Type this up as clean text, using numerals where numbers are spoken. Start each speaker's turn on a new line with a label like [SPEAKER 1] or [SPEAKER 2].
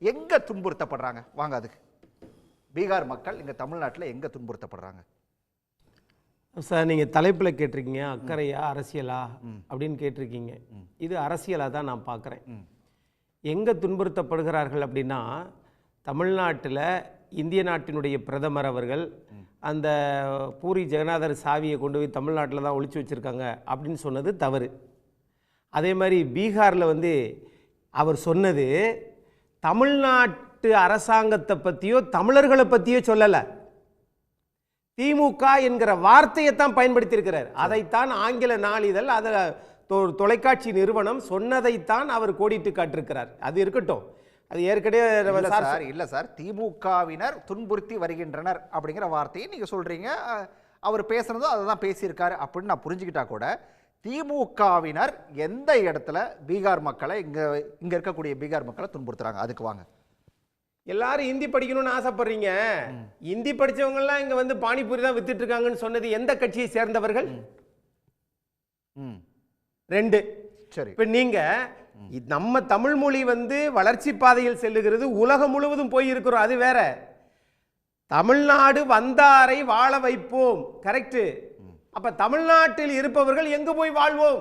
[SPEAKER 1] எங்க துன்புறுத்தப்படுறாங்க? வாங்க அதுக்கு. பீகார் மக்கள் இங்க தமிழ்நாட்டில் எங்க துன்புறுத்தப்படுறாங்க?
[SPEAKER 2] சார், நீங்கள் தலைப்பில் கேட்டிருக்கீங்க அக்கறையா அரசியலா அப்படின்னு கேட்டிருக்கீங்க. இது அரசியலாக தான் நான் பார்க்குறேன். எங்கே துன்புறுத்தப்படுகிறார்கள் அப்படின்னா, தமிழ்நாட்டில் இந்திய நாட்டினுடைய பிரதமர் அவர்கள் அந்த பூரி ஜெகநாதர் சாவியை கொண்டு போய் தமிழ்நாட்டில் தான் ஒழிச்சு வச்சுருக்காங்க அப்படின்னு சொன்னது தவறு. அதே மாதிரி பீகாரில் அவர் சொன்னது தமிழ்நாட்டு அரசாங்கத்தை பற்றியோ தமிழர்களை பற்றியோ சொல்லலை. திமுக என்கிற வார்த்தையை தான் பயன்படுத்தியிருக்கிறார். அதைத்தான் ஆங்கில நாளிதழ், அதில் தொலைக்காட்சி நிறுவனம் சொன்னதைத்தான் அவர் கோடிட்டு காட்டிருக்கிறார். அது இருக்கட்டும், அது ஏற்கனவே
[SPEAKER 1] இல்ல சார், திமுகவினர் துன்புறுத்தி வருகின்றனர் அப்படிங்கிற வார்த்தையை நீங்க சொல்றீங்க. அவர் பேசுனதோ அதை தான் பேசியிருக்காரு அப்படின்னு நான் புரிஞ்சுக்கிட்டா கூட, திமுகவினர் எந்த இடத்துல பீகார் மக்களை இங்க இருக்கக்கூடிய பீகார் மக்களை துன்புறுத்துறாங்க? அதுக்கு வாங்க.
[SPEAKER 2] எல்லாரும் ஹிந்தி படிக்கணும்னு ஆசைப்படுறீங்க. ஹிந்தி படிச்சவங்க எல்லாம் இங்க பானிபூரி தான் வித்துட்டு இருக்காங்கன்னு சொன்னது எந்த கட்சியை சேர்ந்தவர்கள்? 2. சரி, இப்ப நீங்க நம்ம தமிழ் மொழி வளர்ச்சி பாதையில் செல்லுகிறது, உலகம் முழுவதும் போய் இருக்கிறோம், அது வேற. தமிழ்நாடு வந்தாரை வாழ வைப்போம், கரெக்ட். அப்ப தமிழ்நாட்டில் இருப்பவர்கள் எங்க போய் வாழ்வோம்?